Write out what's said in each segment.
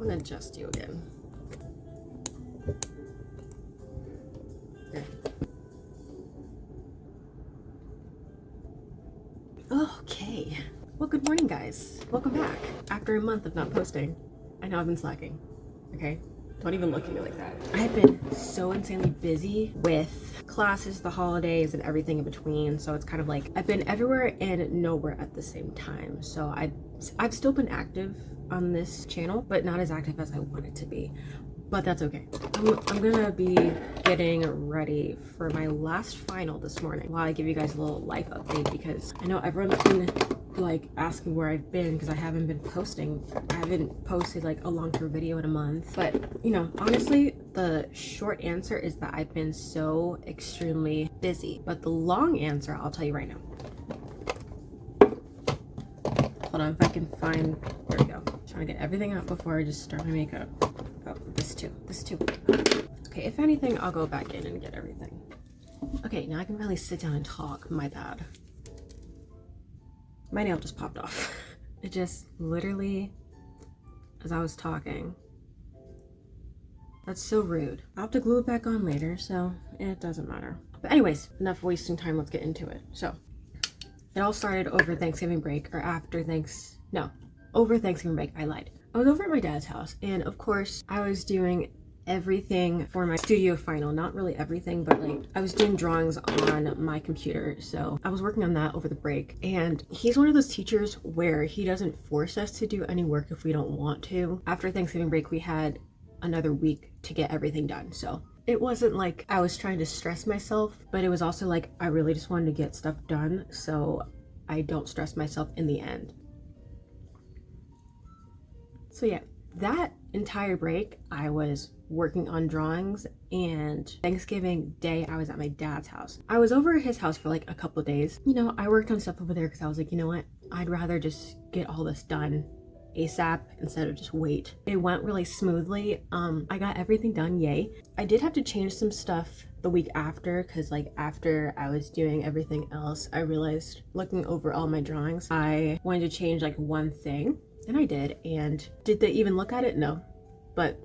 Adjust you again. Okay. Well, good morning, guys. Welcome back. After a month of not posting, I know I've been slacking. Okay? Don't even look at me like that. I've been so insanely busy with classes, the holidays, and everything in between. So it's kind of like I've been everywhere and nowhere at the same time. So I've still been active on this channel, but not as active as I want it to be. But that's okay. I'm gonna be getting ready for my last final this morning while I give you guys a little life update, because I know everyone's been like asking where I've been because I haven't been posting. I haven't posted like a long-term video in a month. But you know, honestly, the short answer is that I've been so extremely busy. But the long answer, I'll tell you right now. Hold on, if I can find, there we go. Trying to get everything out before I just start my makeup. Oh, this too. Okay, if anything, I'll go back in and get everything. Okay, now I can really sit down and talk. My bad. My nail just popped off. It just literally, as I was talking. That's so rude. I'll have to glue it back on later, so it doesn't matter. But anyways, enough wasting time, let's get into it. So, it all started over Thanksgiving break, or over Thanksgiving break. I lied. I was over at my dad's house, and of course, I was doing everything for my studio final. Not really everything, but like I was doing drawings on my computer. So I was working on that over the break, and he's one of those teachers where he doesn't force us to do any work if we don't want to. After Thanksgiving break, we had another week to get everything done. So it wasn't like I was trying to stress myself, but it was also like I really just wanted to get stuff done so I don't stress myself in the end. So yeah, that entire break I was working on drawings, and Thanksgiving Day I was at my dad's house. I was over at his house for like a couple of days. You know, I worked on stuff over there because I was like, you know what, I'd rather just get all this done ASAP instead of just wait. It went really smoothly. I got everything done, yay. I did have to change some stuff the week after, because like after I was doing everything else, I realized looking over all my drawings, I wanted to change like one thing, and I did. And did they even look at it? No. But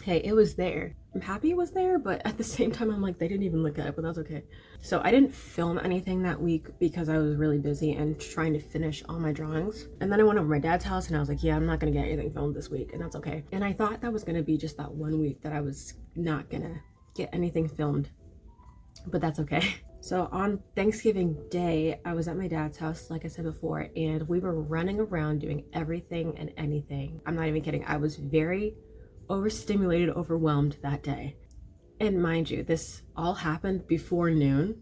hey, it was there. I'm happy it was there, but at the same time I'm like, they didn't even look at it, but that's okay. So I didn't film anything that week because I was really busy and trying to finish all my drawings. And then I went over to my dad's house and I was like, yeah, I'm not gonna get anything filmed this week, and that's okay. And I thought that was gonna be just that 1 week that I was not gonna get anything filmed, but that's okay. So on Thanksgiving Day, I was at my dad's house, like I said before, and we were running around doing everything and anything. I'm not even kidding. I was very overstimulated, overwhelmed that day. And mind you, this all happened before noon.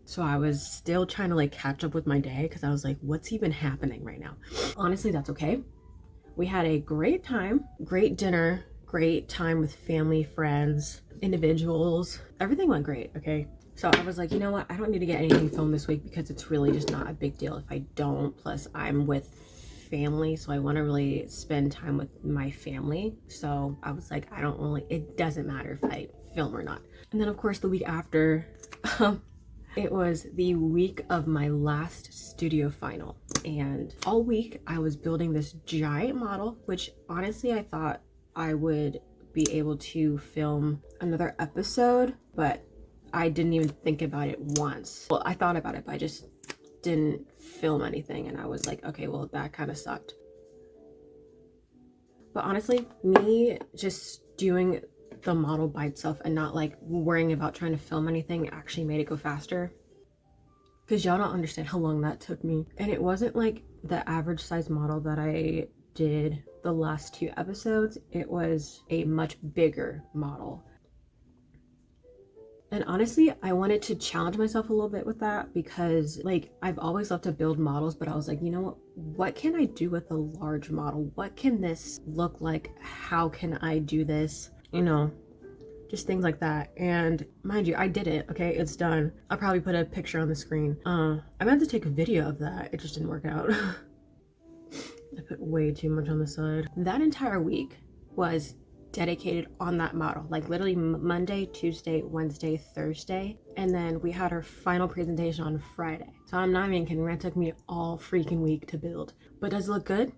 So I was still trying to like catch up with my day because I was like, what's even happening right now? Honestly, that's okay. We had a great time, great dinner, great time with family, friends, individuals. Everything went great, okay? So I was like, you know what? I don't need to get anything filmed this week because it's really just not a big deal if I don't. Plus, I'm with family, so I want to really spend time with my family. So I was like, it doesn't matter if I film or not. And then of course the week after, it was the week of my last studio final, and all week I was building this giant model, which honestly I thought I would be able to film another episode, but I didn't even think about it once. Well, I thought about it, but I just didn't film anything, and I was like, okay, well, that kind of sucked. But honestly, me just doing the model by itself and not like worrying about trying to film anything actually made it go faster. Because y'all don't understand how long that took me. And it wasn't like the average size model that I did the last 2 episodes. It was a much bigger model. And honestly, I wanted to challenge myself a little bit with that because like I've always loved to build models, but I was like, you know what can I do with a large model? What can this look like? How can I do this? You know, just things like that. And mind you, I did it. Okay, it's done. I'll probably put a picture on the screen. I meant to take a video of that. It just didn't work out. I put way too much on the side. That entire week was dedicated on that model, like literally Monday, Tuesday, Wednesday, Thursday, and then we had our final presentation on Friday. So I'm not even kidding, that took me all freaking week to build. But does it look good?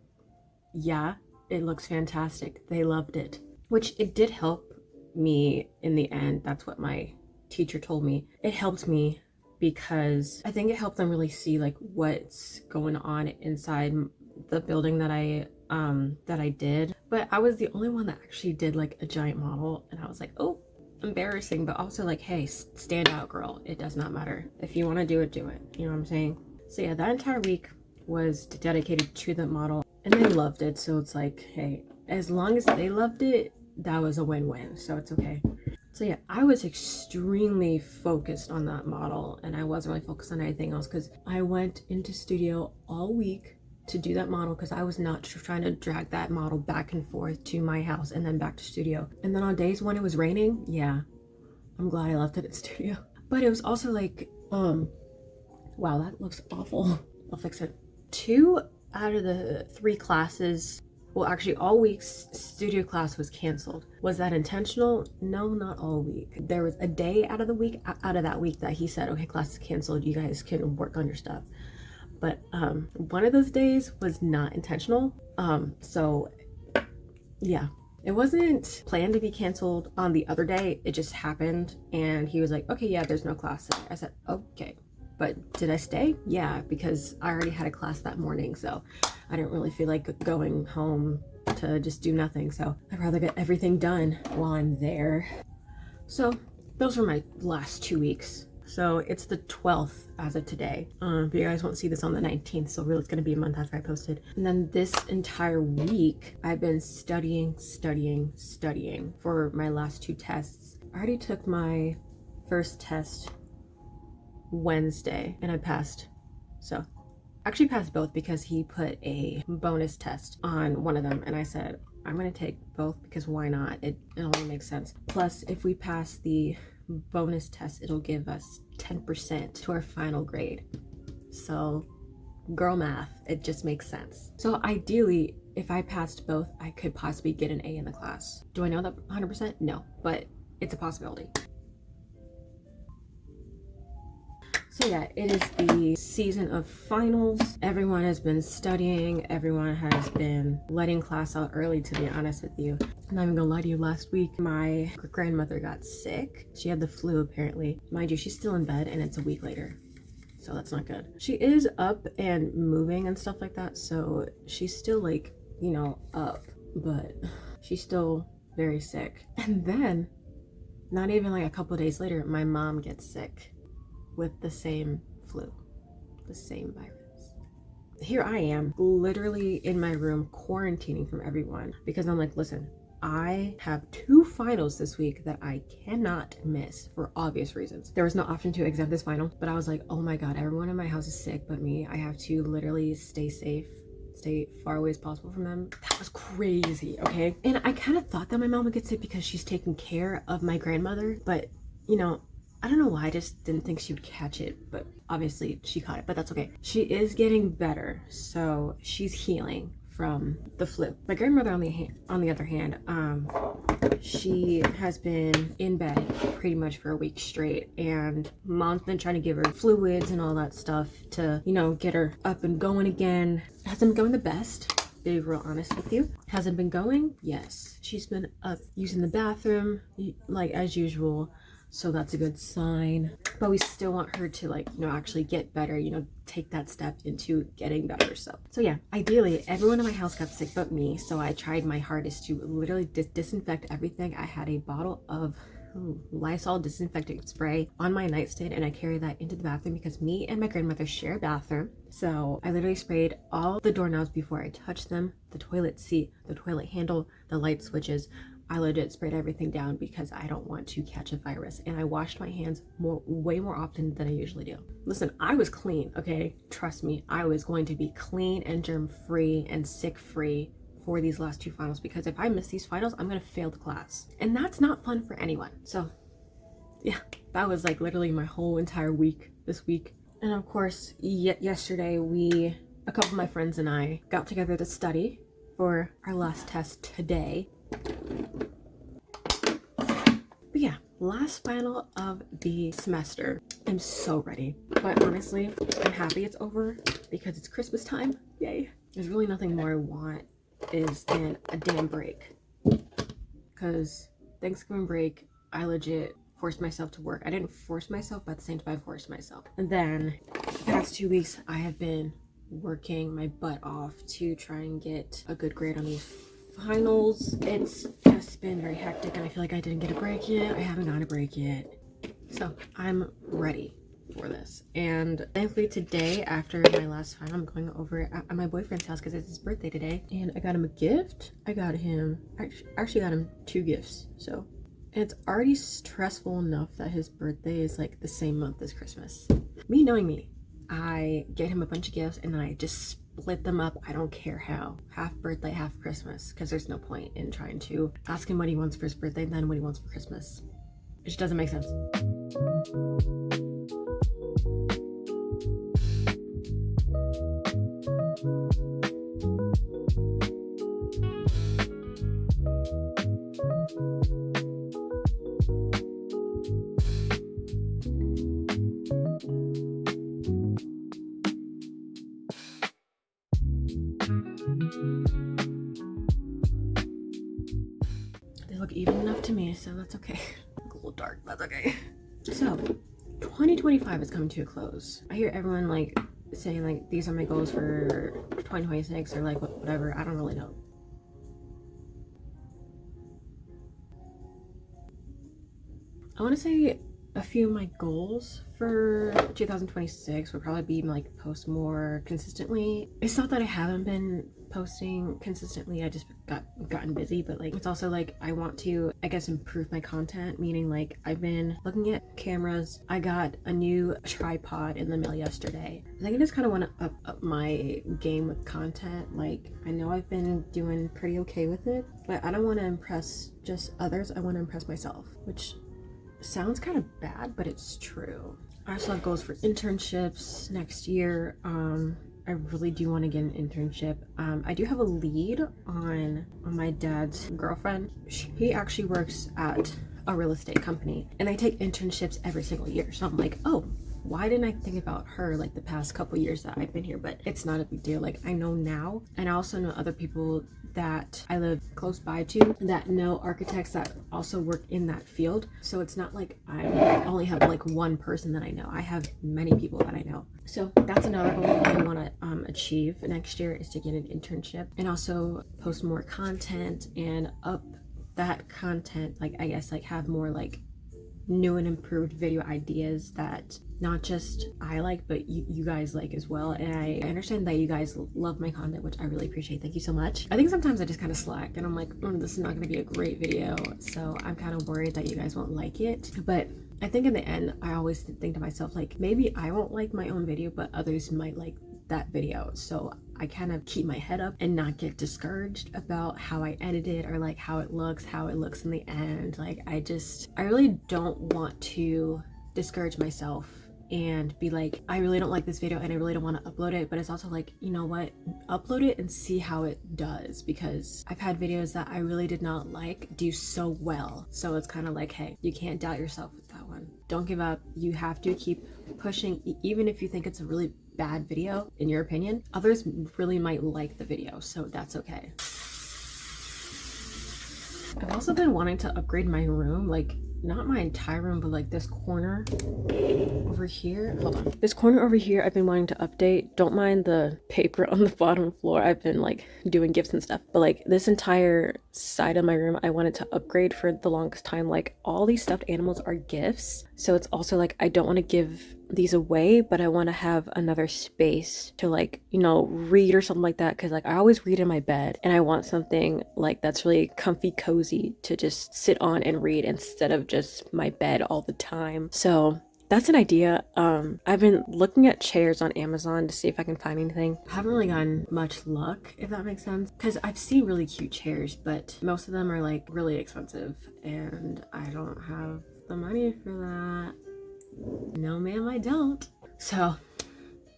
Yeah, it looks fantastic. They loved it, which it did help me in the end. That's what my teacher told me. It helped me because I think it helped them really see like what's going on inside the building that I did. But I was the only one that actually did like a giant model, and I was like, oh, embarrassing, but also like, hey, stand out, girl. It does not matter. If you want to do it, do it. You know what I'm saying? So yeah, that entire week was dedicated to the model, and they loved it. So it's like, hey, as long as they loved it, that was a win-win. So it's okay. So yeah, I was extremely focused on that model, and I wasn't really focused on anything else because I went into studio all week to do that model because I was not trying to drag that model back and forth to my house and then back to studio. And then on days when it was raining, yeah, I'm glad I left it at studio. But it was also like, wow, that looks awful. I'll fix it. 2 out of the 3 classes, well, actually all week's studio class was canceled. Was that intentional? No, not all week. There was a day out of that week that he said, okay, class is canceled. You guys can work on your stuff. But one of those days was not intentional. So yeah, it wasn't planned to be canceled on the other day. It just happened. And he was like, okay, yeah, there's no class today. I said, okay. But did I stay? Yeah, because I already had a class that morning. So I didn't really feel like going home to just do nothing. So I'd rather get everything done while I'm there. So those were my last 2 weeks. So it's the 12th as of today. But you guys won't see this on the 19th, so really it's gonna be a month after I posted. And then this entire week, I've been studying for my last 2 tests. I already took my first test Wednesday and I passed. So actually passed both because he put a bonus test on one of them, and I said, I'm gonna take both because why not? It only makes sense. Plus, if we pass the bonus test, it'll give us 10% to our final grade. So girl math, it just makes sense. So ideally, if I passed both, I could possibly get an A in the class. Do I know that 100%? No, but it's a possibility. So yeah, it is the season of finals. Everyone has been studying. Everyone has been letting class out early, to be honest with you. I'm not even gonna lie to you, last week, my grandmother got sick. She had the flu, apparently. Mind you, she's still in bed and it's a week later. So that's not good. She is up and moving and stuff like that. So she's still like, you know, up, but she's still very sick. And then, not even like a couple days later, my mom gets sick with the same flu, the same virus. Here I am, literally in my room, quarantining from everyone because I'm like, listen, I have 2 finals this week that I cannot miss for obvious reasons. There was no option to exempt this final, but I was like, oh my God, everyone in my house is sick but me. I have to literally stay safe, stay far away as possible from them. That was crazy, okay? And I kind of thought that my mom would get sick because she's taking care of my grandmother, but you know, I don't know why, I just didn't think she would catch it, but obviously she caught it, but that's okay. She is getting better, so she's healing from the flu. My grandmother, on the other hand, she has been in bed pretty much for a week straight, and mom's been trying to give her fluids and all that stuff to, you know, get her up and going again. Hasn't been going the best, to be real honest with you. Has it been going? Yes. She's been up using the bathroom like as usual. so that's a good sign. But we still want her to, like, you know, actually get better, you know, take that step into getting better. So yeah, ideally everyone in my house got sick but me, so I tried my hardest to literally disinfect everything. I had a bottle of Lysol disinfecting spray on my nightstand, and I carry that into the bathroom because me and my grandmother share a bathroom. So I literally sprayed all the doorknobs before I touched them, the toilet seat, the toilet handle, the light switches. I legit sprayed everything down because I don't want to catch a virus, and I washed my hands way more often than I usually do. Listen, I was clean, okay? Trust me, I was going to be clean and germ-free and sick-free for these last 2 finals, because if I miss these finals, I'm gonna fail the class, and that's not fun for anyone. So yeah, that was like literally my whole entire week this week. And of course, yesterday a couple of my friends and I got together to study for our last test today. But yeah, last final of the semester. I'm so ready, but honestly, I'm happy it's over because it's Christmas time. Yay. There's really nothing more I want than a damn break, because Thanksgiving break, I legit forced myself to work. I didn't force myself, but at the same time I forced myself. And then the past 2 weeks I have been working my butt off to try and get a good grade on these finals. It's just been very hectic, and I feel like I didn't get a break yet. I haven't gotten a break yet, so I'm ready for this. And thankfully today, after my last final, I'm going over at my boyfriend's house because it's his birthday today, and I got him a gift. I actually got him 2 gifts. So, and it's already stressful enough that his birthday is like the same month as Christmas. Me knowing me, I get him a bunch of gifts and then I just split them up. I don't care how. Half birthday, half Christmas, because there's no point in trying to ask him what he wants for his birthday and then what he wants for Christmas. It just doesn't make sense. They look even enough to me, so that's okay. Look a little dark, that's okay. So 2025 is coming to a close. I hear everyone like saying like these are my goals for 2026 or like whatever. I don't really know. I want to say a few of my goals for 2026 would probably be like post more consistently. It's not that I haven't been posting consistently, I just gotten busy, but like it's also like I want to, I guess, improve my content, meaning like I've been looking at cameras. I got a new tripod in the mail yesterday. I think I just kind of want to up my game with content. Like I know I've been doing pretty okay with it, but I don't want to impress just others. I want to impress myself, which sounds kind of bad, but it's true. I also have goals for internships next year. I really do want to get an internship. I do have a lead on my dad's girlfriend. He actually works at a real estate company, and I take internships every single year. So I'm like, oh, why didn't I think about her like the past couple years that I've been here? But it's not a big deal. Like I know now, and I also know other people that I live close by to that know architects that also work in that field. So it's not like I only have like one person that I know. I have many people that I know. So that's another goal I want to achieve next year, is to get an internship and also post more content and up that content. Like I guess like have more like new and improved video ideas that not just I like, but you guys like as well. And I understand that you guys love my content, which I really appreciate. Thank you so much. I think sometimes I just kind of slack and I'm like, this is not going to be a great video, so I'm kind of worried that you guys won't like it. But I think in the end, I always think to myself, like, maybe I won't like my own video, but others might like that video. So I kind of keep my head up and not get discouraged about how I edit it or like how it looks in the end. Like I really don't want to discourage myself and be like, I really don't like this video and I really don't want to upload it. But it's also like, you know what, upload it and see how it does, because I've had videos that I really did not like do so well. So it's kind of like, hey, you can't doubt yourself with that one. Don't give up. You have to keep pushing, even if you think it's a really bad video in your opinion. Others really might like the video, so that's okay. I've also been wanting to upgrade my room. Like not my entire room, but like this corner over here. Hold on. This corner over here I've been wanting to update. Don't mind the paper on the bottom floor. I've been like doing gifts and stuff. But like this entire side of my room I wanted to upgrade for the longest time. Like all these stuffed animals are gifts. So it's also like I don't want to give these away, but I want to have another space to like, you know, read or something like that, because like I always read in my bed and I want something like that's really comfy, cozy to just sit on and read instead of just my bed all the time. So that's an idea. I've been looking at chairs on Amazon to see if I can find anything. I haven't really gotten much luck, if that makes sense, because I've seen really cute chairs, but most of them are like really expensive and I don't have the money for that. No ma'am, I don't. So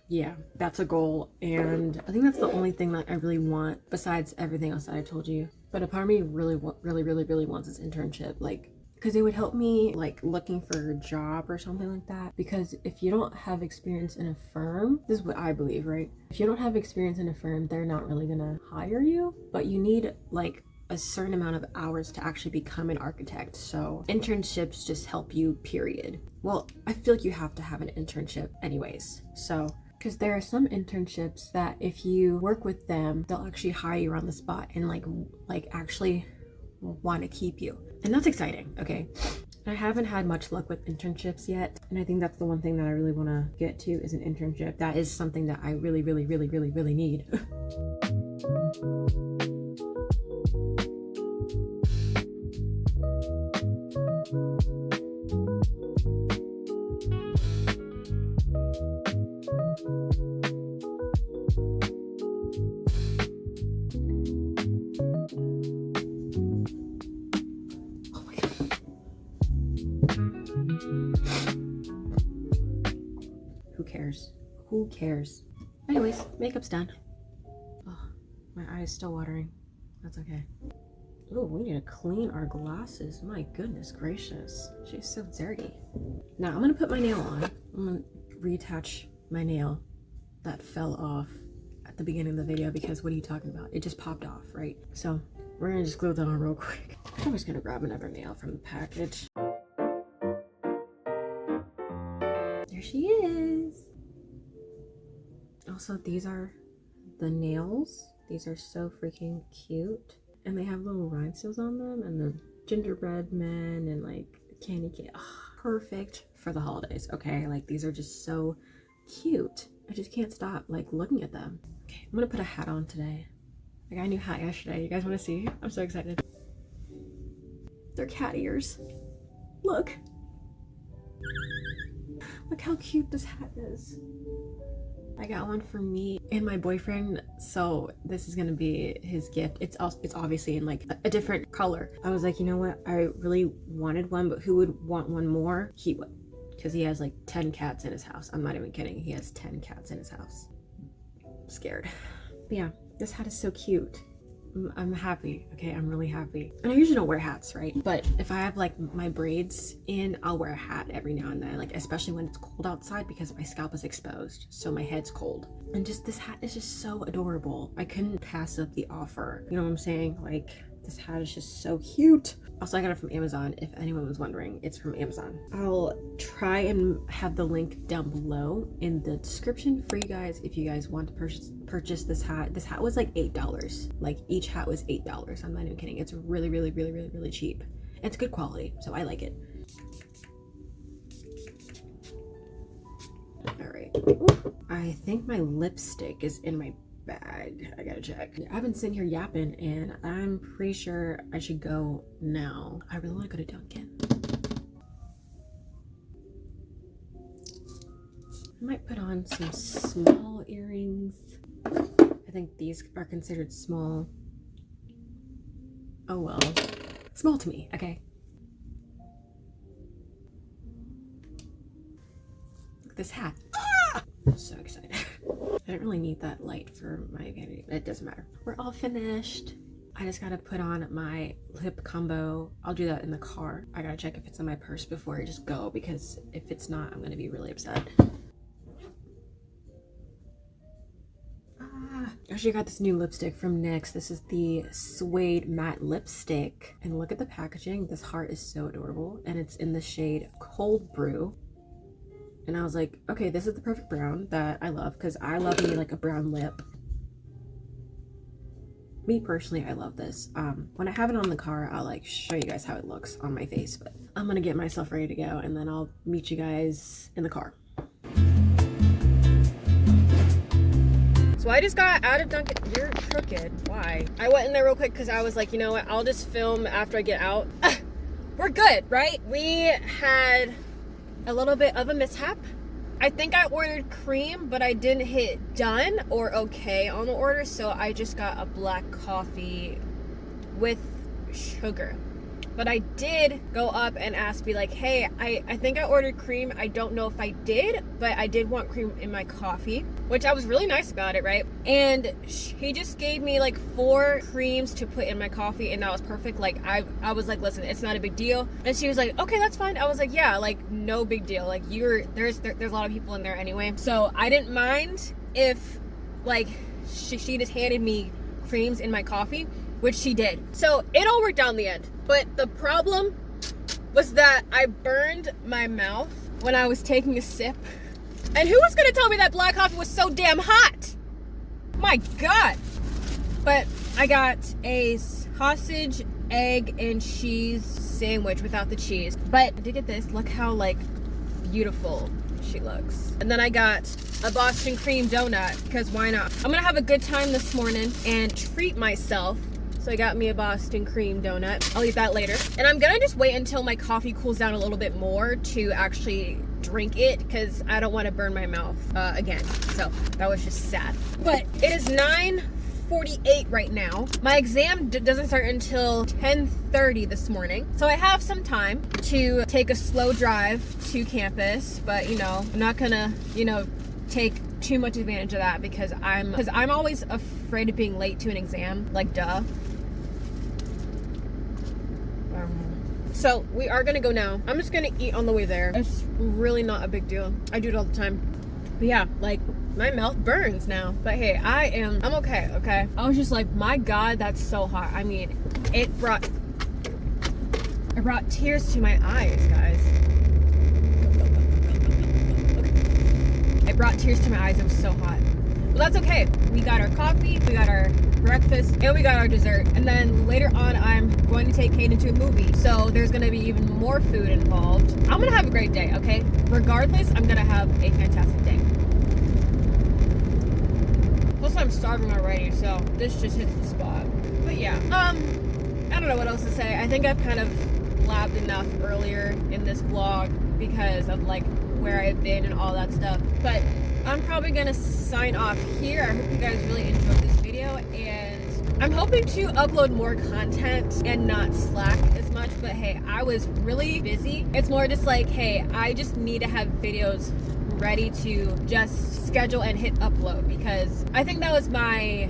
yeah, that's a goal, and I think that's the only thing that I really want besides everything else that I told you. But a part of me really wants this internship, like, because it would help me like looking for a job or something like that. Because if you don't have experience in a firm, this is what I believe, right? If you don't have experience in a firm, they're not really gonna hire you, but you need like a certain amount of hours to actually become an architect. So internships just help you, period. Well, I feel like you have to have an internship anyways. So, because there are some internships that if you work with them, they'll actually hire you on the spot and like actually want to keep you. And that's exciting, okay? I haven't had much luck with internships yet, and I think that's the one thing that I really want to get to is an internship. That is something that I really need. Who cares? Anyways, makeup's done. Oh, my eye's still watering. That's okay. Oh, we need to clean our glasses. My goodness gracious. She's so dirty. Now I'm gonna put my nail on. I'm gonna reattach my nail that fell off at the beginning of the video, because what are you talking about? It just popped off, right? So we're gonna just glue that on real quick. I'm just gonna grab another nail from the package. There she is. Also, these are the nails. These are so freaking cute. And they have little rhinestones on them, and the gingerbread men and like candy cane. Oh, perfect for the holidays, okay? Like these are just so cute. I just can't stop like looking at them. Okay, I'm gonna put a hat on today. I got a new hat yesterday. You guys wanna see? I'm so excited. They're cat ears. Look. Look how cute this hat is. I got one for me and my boyfriend, so this is gonna be his gift. It's obviously in like a different color. I was like, you know what? I really wanted one, but who would want one more? He would, because he has like 10 cats in his house. I'm not even kidding. He has 10 cats in his house. I'm scared. But yeah, this hat is so cute. I'm happy, okay? I'm really happy. And I usually don't wear hats, right? But if I have like my braids in, I'll wear a hat every now and then, like especially when it's cold outside, because my scalp is exposed, so my head's cold. And just this hat is just so adorable. I couldn't pass up the offer. You know what I'm saying? Like this hat is just so cute. Also, I got it from Amazon. If anyone was wondering, it's from Amazon. I'll try and have the link down below in the description for you guys if you guys want to purchase this hat. This hat was like $8. Like each hat was $8. I'm not even kidding. It's really cheap. It's good quality, so I like it. All right. Ooh, I think my lipstick is in my bag. I gotta check. I've been sitting here yapping and I'm pretty sure I should go now. I really want to go to Dunkin. I might put on some small earrings. I think these are considered small. Oh well. Small to me, okay? Look at this hat. Ah! I'm so excited. I don't really need that light for my vanity, but it doesn't matter. We're all finished. I just gotta put on my lip combo. I'll do that in the car. I gotta check if it's in my purse before I just go, because if it's not, I'm gonna be really upset. Ah, Actually, I got this new lipstick from NYX. This is the Suede Matte Lipstick. And look at the packaging. This heart is so adorable. And it's in the shade Cold Brew. And I was like, okay, this is the perfect brown that I love, because I love me like a brown lip. Me personally, I love this. When I have it on the car, I'll like show you guys how it looks on my face, but I'm gonna get myself ready to go and then I'll meet you guys in the car. So I just got out of Dunkin. You're crooked. Why? I went in there real quick because I was like, you know what? I'll just film after I get out. We're good, right? We had a little bit of a mishap. I think I ordered cream, but I didn't hit done or okay on the order, so I just got a black coffee with sugar. But I did go up and ask, be like, hey, I think I ordered cream. I don't know if I did, but I did want cream in my coffee, which I was really nice about it, right? And he just gave me like 4 creams to put in my coffee, and that was perfect. Like I was like, listen, it's not a big deal. And she was like, okay, that's fine. I was like, yeah, like no big deal. Like there's a lot of people in there anyway. So I didn't mind if like she just handed me creams in my coffee, which she did. So it all worked out in the end. But the problem was that I burned my mouth when I was taking a sip. And who was gonna tell me that black coffee was so damn hot? My God. But I got a sausage, egg, and cheese sandwich without the cheese. But I did get this. Look how like beautiful she looks. And then I got a Boston cream donut, because why not? I'm gonna have a good time this morning and treat myself. So I got me a Boston cream donut. I'll eat that later. And I'm gonna just wait until my coffee cools down a little bit more to actually drink it, because I don't want to burn my mouth again. So that was just sad. But it is 9:48 right now. My exam doesn't start until 10:30 this morning. So I have some time to take a slow drive to campus, but you know, I'm not gonna, you know, take too much advantage of that, because I'm always afraid of being late to an exam, like duh. So we are gonna go now. I'm just gonna eat on the way there. It's really not a big deal. I do it all the time. But yeah, like my mouth burns now. But hey, I'm okay, okay? I was just like, my God, that's so hot. I mean, it brought tears to my eyes, guys. It brought tears to my eyes. It was so hot. Well, that's okay. We got our coffee, we got our breakfast, and we got our dessert. And then later on, I'm going to take Kaden to a movie. So there's going to be even more food involved. I'm going to have a great day, okay? Regardless, I'm going to have a fantastic day. Plus, I'm starving already, so this just hits the spot. But yeah, I don't know what else to say. I think I've kind of blabbed enough earlier in this vlog because of like where I've been and all that stuff. But I'm probably gonna sign off here. I hope you guys really enjoyed this video, and I'm hoping to upload more content and not slack as much. But hey, I was really busy. It's more just like, hey, I just need to have videos ready to just schedule and hit upload, because I think that was my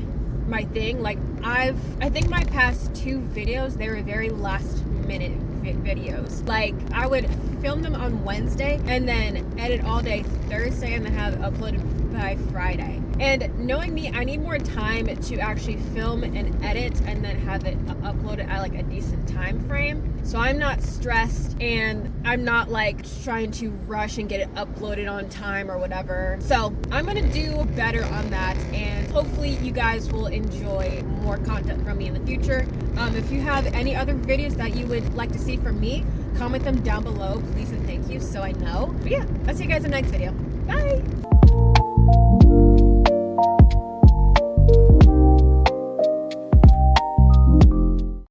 thing. Like I think my past 2 videos, they were very last minute videos. Like I would film them on Wednesday and then edit all day Thursday and then have it uploaded by Friday. And knowing me, I need more time to actually film and edit and then have it uploaded at like a decent time frame. So I'm not stressed and I'm not like trying to rush and get it uploaded on time or whatever. So I'm gonna do better on that, and hopefully you guys will enjoy more content from me in the future. If you have any other videos that you would like to see from me, comment them down below, please and thank you, so I know. But yeah, I'll see you guys in the next video. Bye!